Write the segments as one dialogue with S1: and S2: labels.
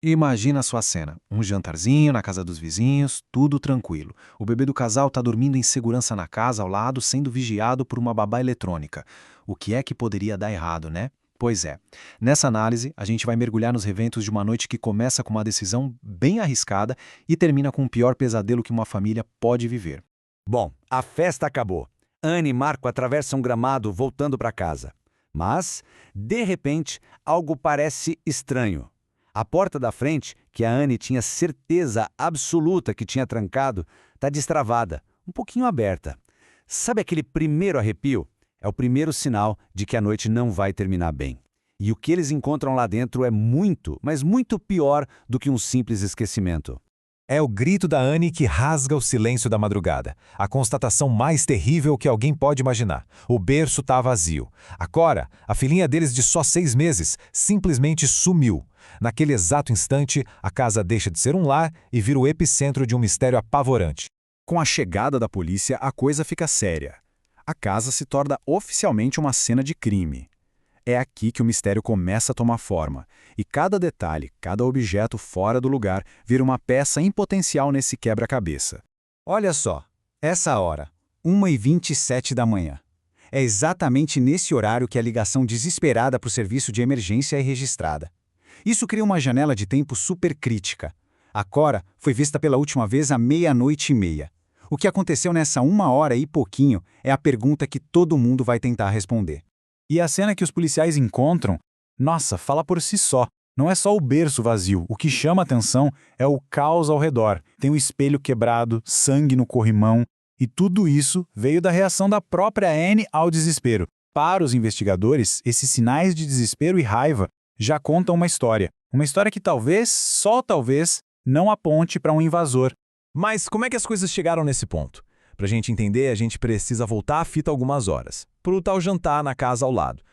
S1: Imagina a sua cena. Um jantarzinho na casa dos vizinhos, tudo tranquilo. O bebê do casal está dormindo em segurança na casa ao lado, sendo vigiado por uma babá eletrônica. O que é que poderia dar errado, né? Pois é. Nessa análise, a gente vai mergulhar nos eventos de uma noite que começa com uma decisão bem arriscada e termina com o pior pesadelo que uma família pode viver.
S2: Bom, a festa acabou. Anne e Marco atravessam um gramado voltando para casa. Mas, de repente, algo parece estranho. A porta da frente, que a Anne tinha certeza absoluta que tinha trancado, está destravada, um pouquinho aberta. Sabe aquele primeiro arrepio? É o primeiro sinal de que a noite não vai terminar bem. E o que eles encontram lá dentro é muito, mas muito pior do que um simples esquecimento.
S3: É o grito da Anne que rasga o silêncio da madrugada. A constatação mais terrível que alguém pode imaginar. O berço está vazio. A Cora, a filhinha deles de só 6 meses, simplesmente sumiu. Naquele exato instante, a casa deixa de ser um lar e vira o epicentro de um mistério apavorante.
S4: Com a chegada da polícia, a coisa fica séria. A casa se torna oficialmente uma cena de crime. É aqui que o mistério começa a tomar forma, e cada detalhe, cada objeto fora do lugar vira uma peça em potencial nesse quebra-cabeça. Olha só, essa hora, 1h27 da manhã. É exatamente nesse horário que a ligação desesperada para o serviço de emergência é registrada. Isso cria uma janela de tempo super crítica. A Cora foi vista pela última vez à 00:30. O que aconteceu nessa 1 hora e pouquinho é a pergunta que todo mundo vai tentar responder. E a cena que os policiais encontram, nossa, fala por si só. Não é só o berço vazio, o que chama atenção é o caos ao redor. Tem o espelho quebrado, sangue no corrimão, e tudo isso veio da reação da própria Anne ao desespero. Para os investigadores, esses sinais de desespero e raiva já contam uma história. Uma história que talvez, só talvez, não aponte para um invasor.
S3: Mas como é que as coisas chegaram nesse ponto? Pra gente entender, a gente precisa voltar a fita algumas horas, pro tal jantar na casa ao lado.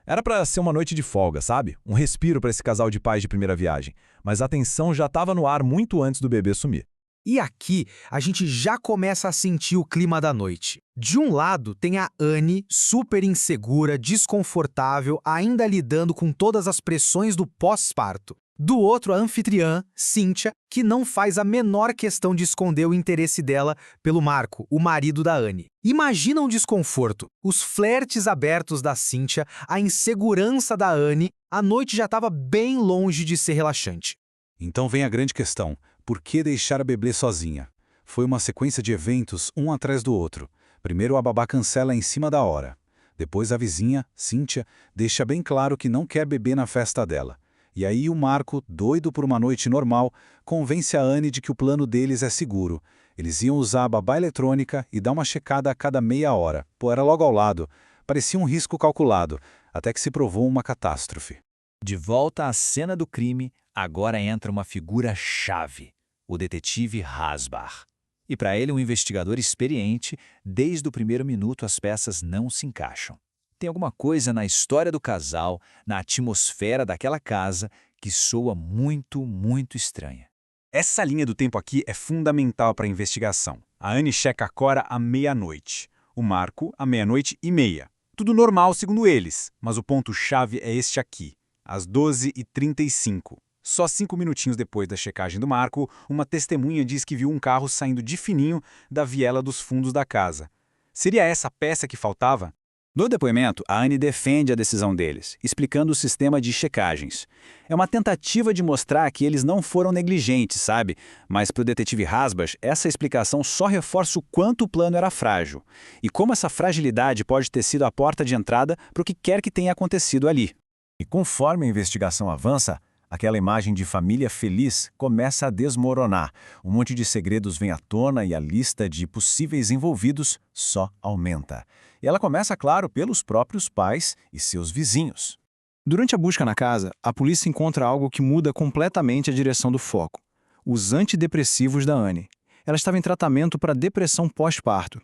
S3: Era pra ser uma noite de folga, sabe? Um respiro pra esse casal de pais de primeira viagem. Mas a tensão já estava no ar muito antes do bebê sumir.
S5: E aqui, a gente já começa a sentir o clima da noite. De um lado, tem a Anne, super insegura, desconfortável, ainda lidando com todas as pressões do pós-parto. Do outro, a anfitriã, Cynthia, que não faz a menor questão de esconder o interesse dela pelo Marco, o marido da Anne. Imagina um desconforto, os flertes abertos da Cynthia, a insegurança da Anne, a noite já estava bem longe de ser relaxante.
S4: Então vem a grande questão: por que deixar a bebê sozinha? Foi uma sequência de eventos, um atrás do outro. Primeiro a babá cancela em cima da hora. Depois a vizinha, Cynthia, deixa bem claro que não quer bebê na festa dela. E aí o Marco, doido por uma noite normal, convence a Anne de que o plano deles é seguro. Eles iam usar a babá eletrônica e dar uma checada a cada meia hora. Pô, era logo ao lado. Parecia um risco calculado, até que se provou uma catástrofe.
S6: De volta à cena do crime, agora entra uma figura-chave, o detetive Hasbar. E para ele, um investigador experiente, desde o primeiro minuto as peças não se encaixam. Tem alguma coisa na história do casal, na atmosfera daquela casa, que soa muito, muito estranha.
S4: Essa linha do tempo aqui é fundamental para a investigação. A Anne checa a Cora à meia-noite. O Marco, à 00:30. Tudo normal segundo eles, mas o ponto-chave é este aqui, às 12h35. Só 5 minutinhos depois da checagem do Marco, uma testemunha diz que viu um carro saindo de fininho da viela dos fundos da casa. Seria essa a peça que faltava? No depoimento, a Anne defende a decisão deles, explicando o sistema de checagens. É uma tentativa de mostrar que eles não foram negligentes, sabe? Mas para o detetive Hasbach, essa explicação só reforça o quanto o plano era frágil. E como essa fragilidade pode ter sido a porta de entrada para o que quer que tenha acontecido ali.
S3: E conforme a investigação avança, aquela imagem de família feliz começa a desmoronar. Um monte de segredos vem à tona e a lista de possíveis envolvidos só aumenta. E ela começa, claro, pelos próprios pais e seus vizinhos.
S7: Durante a busca na casa, a polícia encontra algo que muda completamente a direção do foco: os antidepressivos da Anne. Ela estava em tratamento para depressão pós-parto.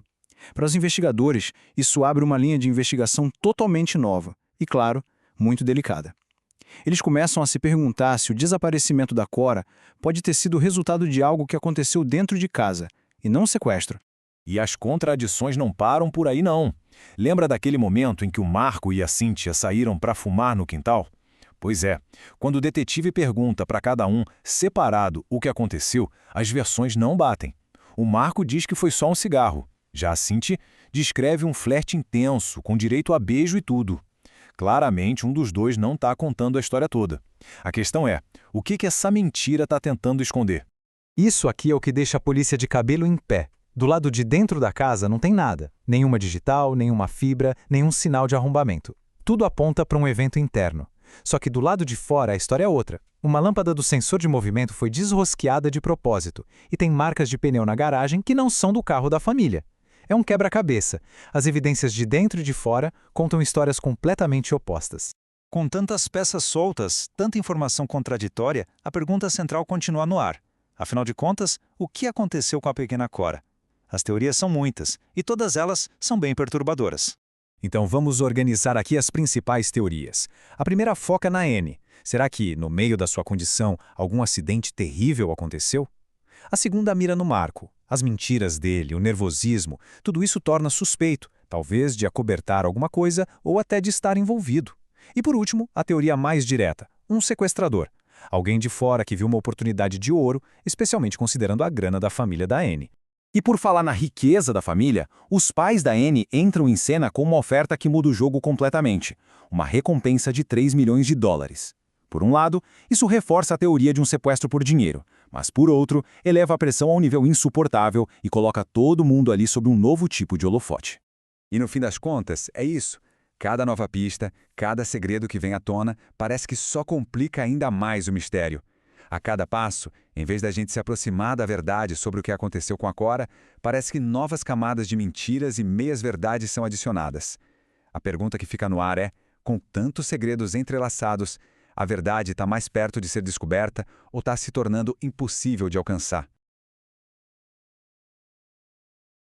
S7: Para os investigadores, isso abre uma linha de investigação totalmente nova e, claro, muito delicada. Eles começam a se perguntar se o desaparecimento da Cora pode ter sido resultado de algo que aconteceu dentro de casa, e não um sequestro.
S3: E as contradições não param por aí, não. Lembra daquele momento em que o Marco e a Cynthia saíram para fumar no quintal?
S1: Pois é, quando o detetive pergunta para cada um, separado, o que aconteceu, as versões não batem. O Marco diz que foi só um cigarro. Já a Cinti descreve um flerte intenso, com direito a beijo e tudo. Claramente, um dos dois não está contando a história toda. A questão é, o que essa mentira está tentando esconder?
S3: Isso aqui é o que deixa a polícia de cabelo em pé. Do lado de dentro da casa não tem nada. Nenhuma digital, nenhuma fibra, nenhum sinal de arrombamento. Tudo aponta para um evento interno. Só que do lado de fora a história é outra. Uma lâmpada do sensor de movimento foi desrosqueada de propósito e tem marcas de pneu na garagem que não são do carro da família. É um quebra-cabeça. As evidências de dentro e de fora contam histórias completamente opostas.
S6: Com tantas peças soltas, tanta informação contraditória, a pergunta central continua no ar. Afinal de contas, o que aconteceu com a pequena Cora? As teorias são muitas, e todas elas são bem perturbadoras.
S4: Então vamos organizar aqui as principais teorias. A primeira foca na Anne. Será que, no meio da sua condição, algum acidente terrível aconteceu? A segunda mira no Marco. As mentiras dele, o nervosismo, tudo isso torna suspeito, talvez de acobertar alguma coisa ou até de estar envolvido. E por último, a teoria mais direta, um sequestrador. Alguém de fora que viu uma oportunidade de ouro, especialmente considerando a grana da família da Anne.
S1: E por falar na riqueza da família, os pais da Anne entram em cena com uma oferta que muda o jogo completamente. Uma recompensa de 3 milhões de dólares. Por um lado, isso reforça a teoria de um sequestro por dinheiro, mas por outro, eleva a pressão a um nível insuportável e coloca todo mundo ali sob um novo tipo de holofote.
S2: E no fim das contas, é isso. Cada nova pista, cada segredo que vem à tona, parece que só complica ainda mais o mistério. A cada passo, em vez da gente se aproximar da verdade sobre o que aconteceu com a Cora, parece que novas camadas de mentiras e meias-verdades são adicionadas. A pergunta que fica no ar é, com tantos segredos entrelaçados, a verdade está mais perto de ser descoberta ou está se tornando impossível de alcançar?